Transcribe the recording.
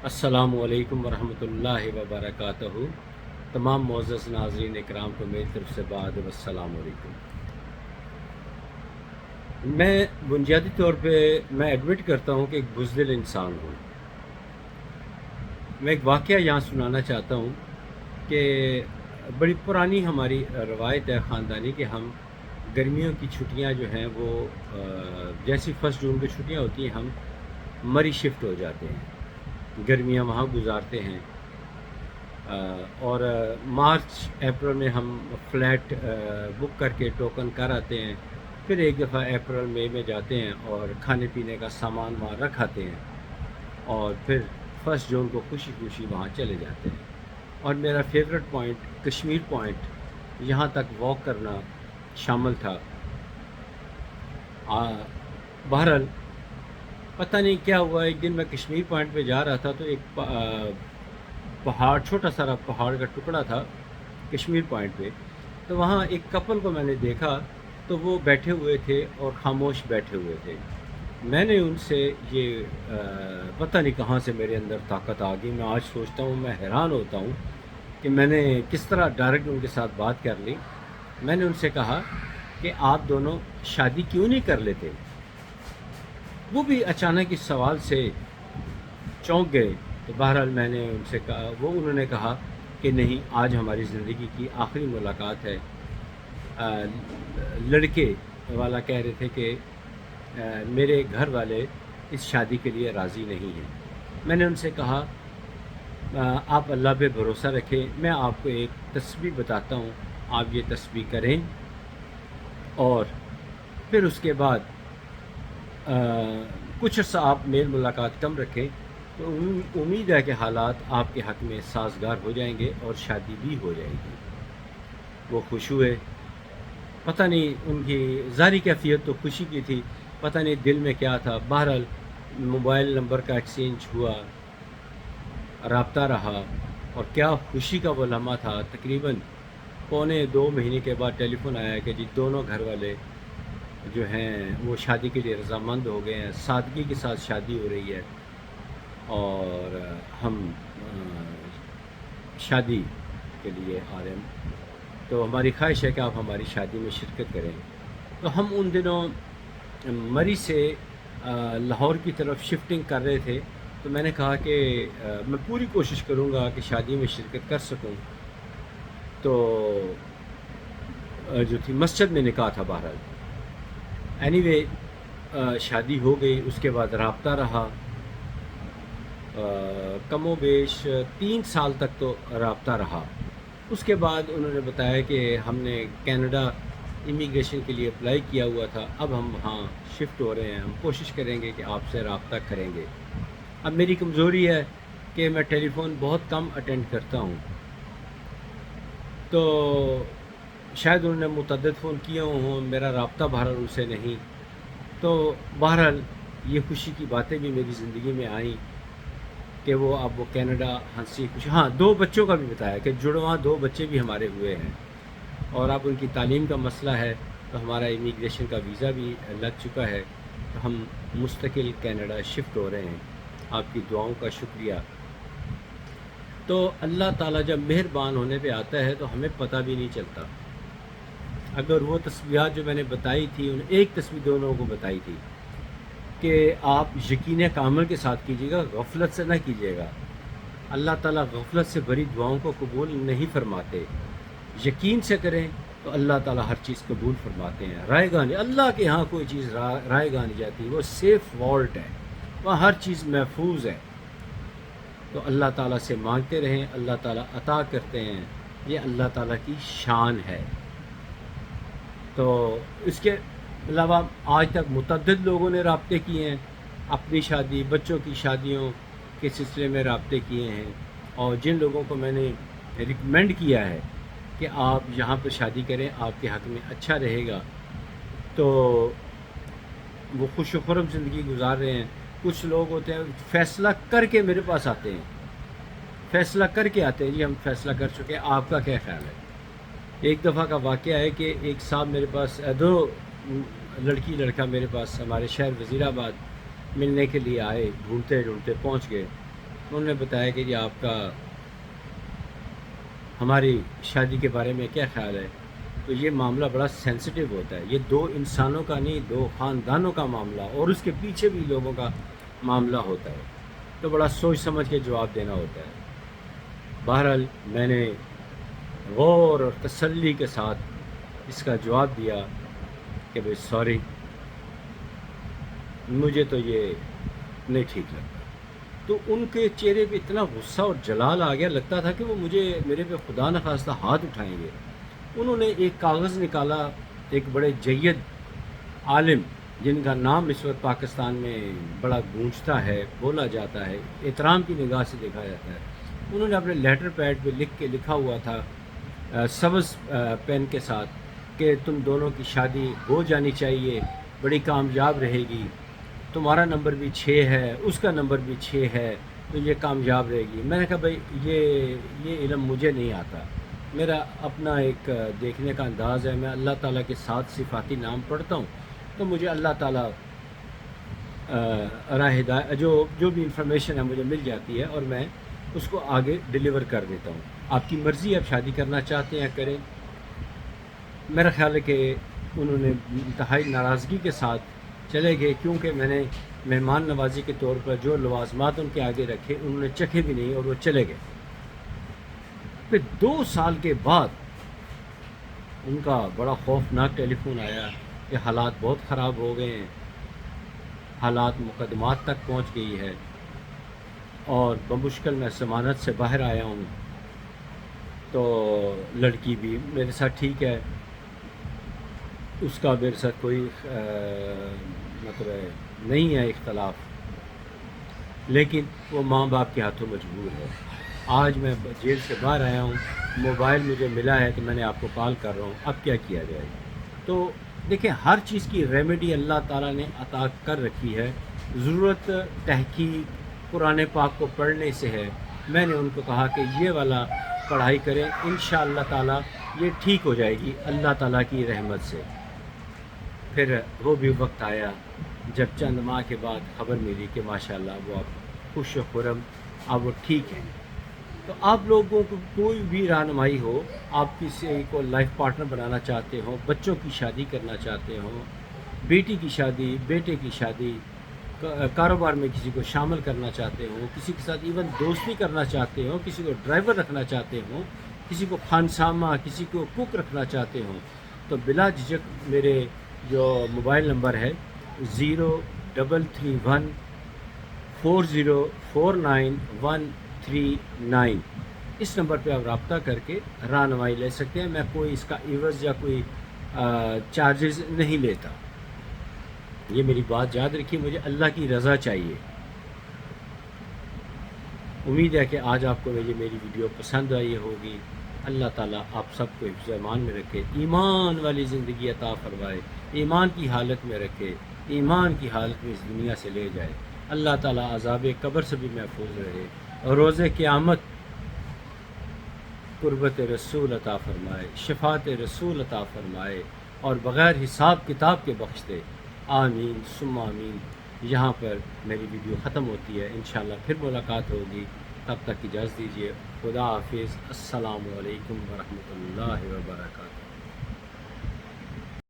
السلام علیکم ورحمۃ اللہ وبرکاتہ۔ تمام معزز ناظرین اکرام کو میری طرف سے بعد السلام علیکم۔ میں بنیادی طور پہ ایڈمٹ کرتا ہوں کہ ایک بزدل انسان ہوں۔ میں ایک واقعہ یہاں سنانا چاہتا ہوں کہ بڑی پرانی ہماری روایت ہے خاندانی کہ ہم گرمیوں کی چھٹیاں جو ہیں وہ جیسی 1 جون کی چھٹیاں ہوتی ہیں ہم مری شفٹ ہو جاتے ہیں، گرمیاں وہاں گزارتے ہیں، اور مارچ اپریل میں ہم فلیٹ بک کر کے ٹوکن کر آتے ہیں، پھر ایک دفعہ اپریل مئی میں جاتے ہیں اور کھانے پینے کا سامان وہاں رکھ آتے ہیں، اور پھر 1 جون کو خوشی خوشی وہاں چلے جاتے ہیں۔ اور میرا فیوریٹ پوائنٹ کشمیر پوائنٹ، یہاں تک واک کرنا شامل تھا۔ بہرحال پتہ نہیں کیا ہوا، ایک دن میں کشمیر پوائنٹ پہ جا رہا تھا تو ایک پہاڑ، چھوٹا سا پہاڑ کا ٹکڑا تھا کشمیر پوائنٹ پہ، تو وہاں ایک کپل کو میں نے دیکھا تو وہ بیٹھے ہوئے تھے اور خاموش بیٹھے ہوئے تھے۔ میں نے ان سے یہ پتہ نہیں کہاں سے میرے اندر طاقت آ گئی، میں آج سوچتا ہوں، میں حیران ہوتا ہوں کہ میں نے کس طرح ڈائریکٹ ان کے ساتھ بات کر لی۔ میں نے ان سے کہا کہ آپ دونوں شادی کیوں نہیں کر لیتے؟ وہ بھی اچانک اس سوال سے چونک گئے۔ تو بہرحال میں نے ان سے کہا، انہوں نے کہا کہ نہیں، آج ہماری زندگی کی آخری ملاقات ہے۔ لڑکے والا کہہ رہے تھے کہ میرے گھر والے اس شادی کے لیے راضی نہیں ہیں۔ میں نے ان سے کہا آپ اللہ پہ بھروسہ رکھیں، میں آپ کو ایک تسبیح بتاتا ہوں، آپ یہ تسبیح کریں اور پھر اس کے بعد کچھ عرصہ آپ میل ملاقات کم رکھیں تو امید ہے کہ حالات آپ کے حق میں سازگار ہو جائیں گے اور شادی بھی ہو جائے گی۔ وہ خوش ہوئے، پتہ نہیں ان کی ظاہری کیفیت تو خوشی کی تھی، پتہ نہیں دل میں کیا تھا۔ بہرحال موبائل نمبر کا ایکسچینج ہوا، رابطہ رہا، اور کیا خوشی کا وہ لمحہ تھا۔ تقریباً 1.25 مہینے کے بعد ٹیلی فون آیا کہ جی دونوں گھر والے جو ہیں وہ شادی کے لیے رضامند ہو گئے ہیں، سادگی کے ساتھ شادی ہو رہی ہے، اور ہم شادی کے لیے آ رہے ہیں، تو ہماری خواہش ہے کہ آپ ہماری شادی میں شرکت کریں۔ تو ہم ان دنوں مری سے لاہور کی طرف شفٹنگ کر رہے تھے، تو میں نے کہا کہ میں پوری کوشش کروں گا کہ شادی میں شرکت کر سکوں۔ تو جو تھی مسجد میں نکاح تھا بہرحال، اینی وے شادی ہو گئی، اس کے بعد رابطہ رہا، کم و بیش 3 سال تک تو رابطہ رہا۔ اس کے بعد انہوں نے بتایا کہ ہم نے کینیڈا امیگریشن کے لیے اپلائی کیا ہوا تھا، اب ہم وہاں شفٹ ہو رہے ہیں، ہم کوشش کریں گے کہ آپ سے رابطہ کریں گے۔ اب میری کمزوری ہے کہ میں ٹیلی فون بہت کم اٹینڈ کرتا ہوں، تو شاید انہوں نے متعدد فون کیے ہوں، میرا رابطہ بہرحال ان سے نہیں۔ تو بہرحال یہ خوشی کی باتیں بھی میری زندگی میں آئیں کہ اب وہ کینیڈا ہنسی خوشی، ہاں 2 بچوں کا بھی بتایا کہ جڑواں 2 بچے بھی ہمارے ہوئے ہیں، اور اب ان کی تعلیم کا مسئلہ ہے، تو ہمارا امیگریشن کا ویزا بھی لگ چکا ہے، تو ہم مستقل کینیڈا شفٹ ہو رہے ہیں۔ آپ کی دعاؤں کا شکریہ۔ تو اللہ تعالیٰ جب مہربان ہونے پہ آتا ہے تو ہمیں پتہ بھی نہیں چلتا۔ اگر وہ تسبیحات جو میں نے بتائی تھی، ایک تسبیح دونوں کو بتائی تھی کہ آپ یقین کامل کے ساتھ کیجیے گا، غفلت سے نہ کیجیے گا۔ اللہ تعالیٰ غفلت سے بھری دعاؤں کو قبول نہیں فرماتے، یقین سے کریں تو اللہ تعالیٰ ہر چیز قبول فرماتے ہیں۔ رائے گاہ نہیں، اللہ کے ہاں کوئی چیز رائے گاہ نہیں جاتی، وہ سیف والٹ ہے، وہاں ہر چیز محفوظ ہے۔ تو اللہ تعالیٰ سے مانگتے رہیں، اللہ تعالیٰ عطا کرتے ہیں، یہ اللہ تعالیٰ کی شان ہے۔ تو اس کے علاوہ آج تک متعدد لوگوں نے رابطے کیے ہیں، اپنی شادی، بچوں کی شادیوں کے سلسلے میں رابطے کیے ہیں، اور جن لوگوں کو میں نے ریکمینڈ کیا ہے کہ آپ یہاں پر شادی کریں، آپ کے حق میں اچھا رہے گا، تو وہ خوش و خرم زندگی گزار رہے ہیں۔ کچھ لوگ ہوتے ہیں فیصلہ کر کے میرے پاس آتے ہیں، فیصلہ کر کے آتے ہیں، جی ہم فیصلہ کر چکے، آپ کا کیا خیال ہے؟ ایک دفعہ کا واقعہ ہے کہ ایک صاحب میرے پاس، 2 لڑکی لڑکا میرے پاس ہمارے شہر وزیر آباد ملنے کے لیے آئے، ڈھونڈتے ڈھونڈتے پہنچ گئے، انہوں نے بتایا کہ جی آپ کا ہماری شادی کے بارے میں کیا خیال ہے؟ تو یہ معاملہ بڑا سینسٹیو ہوتا ہے، یہ دو انسانوں کا نہیں، دو خاندانوں کا معاملہ اور اس کے پیچھے بھی لوگوں کا معاملہ ہوتا ہے، تو بڑا سوچ سمجھ کے جواب دینا ہوتا ہے۔ بہرحال میں نے غور اور تسلی کے ساتھ اس کا جواب دیا کہ بھئی سوری، مجھے تو یہ نہیں ٹھیک لگتا۔ تو ان کے چہرے پہ اتنا غصہ اور جلال آ گیا، لگتا تھا کہ وہ میرے پہ خدا نخواستہ ہاتھ اٹھائیں گے۔ انہوں نے ایک کاغذ نکالا، ایک بڑے جید عالم جن کا نام اس وقت پاکستان میں بڑا گونجتا ہے، بولا جاتا ہے، احترام کی نگاہ سے دیکھا جاتا ہے، انہوں نے اپنے لیٹر پیڈ پہ لکھا ہوا تھا سبز پین کے ساتھ کہ تم دونوں کی شادی ہو جانی چاہیے، بڑی کامیاب رہے گی، تمہارا نمبر بھی 6 ہے، اس کا نمبر بھی 6 ہے، تو یہ کامیاب رہے گی۔ میں نے کہا بھائی یہ علم مجھے نہیں آتا، میرا اپنا ایک دیکھنے کا انداز ہے، میں اللہ تعالیٰ کے 7 صفاتی نام پڑھتا ہوں، تو مجھے اللہ تعالیٰ راہ ہدایت جو بھی انفارمیشن ہے مجھے مل جاتی ہے اور میں اس کو آگے ڈیلیور کر دیتا ہوں۔ آپ کی مرضی، آپ شادی کرنا چاہتے ہیں کریں۔ میرا خیال ہے کہ انہوں نے انتہائی ناراضگی کے ساتھ چلے گئے، کیونکہ میں نے مہمان نوازی کے طور پر جو لوازمات ان کے آگے رکھے انہوں نے چکھے بھی نہیں اور وہ چلے گئے۔ پھر 2 سال کے بعد ان کا بڑا خوفناک ٹیلی فون آیا کہ حالات بہت خراب ہو گئے ہیں، حالات مقدمات تک پہنچ گئی ہے اور بمشکل میں ضمانت سے باہر آیا ہوں، تو لڑکی بھی میرے ساتھ ٹھیک ہے، اس کا میرے ساتھ کوئی مطلب نہیں ہے اختلاف، لیکن وہ ماں باپ کے ہاتھوں مجبور ہے۔ آج میں جیل سے باہر آیا ہوں، موبائل مجھے ملا ہے تو میں نے آپ کو کال کر رہا ہوں، اب کیا کیا جائے؟ تو دیکھیں، ہر چیز کی ریمیڈی اللہ تعالیٰ نے عطا کر رکھی ہے، ضرورت تحقیق قرآن پاک کو پڑھنے سے ہے۔ میں نے ان کو کہا کہ یہ والا پڑھائی کریں، انشاءاللہ تعالیٰ یہ ٹھیک ہو جائے گی اللہ تعالیٰ کی رحمت سے۔ پھر وہ بھی وقت آیا جب چند ماہ کے بعد خبر ملی کہ ماشاءاللہ وہ اب خوش و خرم، اب وہ ٹھیک ہیں۔ تو آپ لوگوں کو کوئی بھی رہنمائی ہو، آپ کسی کو لائف پارٹنر بنانا چاہتے ہو، بچوں کی شادی کرنا چاہتے ہو، بیٹی کی شادی، بیٹے کی شادی، کاروبار میں کسی کو شامل کرنا چاہتے ہو، کسی کے ساتھ ایون دوستی کرنا چاہتے ہو، کسی کو ڈرائیور رکھنا چاہتے ہو، کسی کو خانسامہ، کسی کو کوک رکھنا چاہتے ہو، تو بلا جھجک میرے جو موبائل نمبر ہے 0331404939، اس نمبر پہ آپ رابطہ کر کے رہنمائی لے سکتے ہیں۔ میں کوئی اس کا عوض یا کوئی چارجز نہیں لیتا، یہ میری بات یاد رکھیے، مجھے اللہ کی رضا چاہیے۔ امید ہے کہ آج آپ کو میری ویڈیو پسند آئی ہوگی۔ اللہ تعالیٰ آپ سب کو حفظ و ایمان میں رکھے، ایمان والی زندگی عطا فرمائے، ایمان کی حالت میں رکھے، ایمان کی حالت میں اس دنیا سے لے جائے۔ اللہ تعالیٰ عذاب قبر سے بھی محفوظ رہے اور روز قیامت قربت رسول عطا فرمائے، شفاعت رسول عطا فرمائے اور بغیر حساب کتاب کے بخش دے۔ آمین ثم آمین۔ یہاں پر میری ویڈیو ختم ہوتی ہے، انشاءاللہ پھر ملاقات ہوگی، تب تک اجازت دیجیے۔ خدا حافظ، السلام علیکم ورحمۃ اللہ وبرکاتہ۔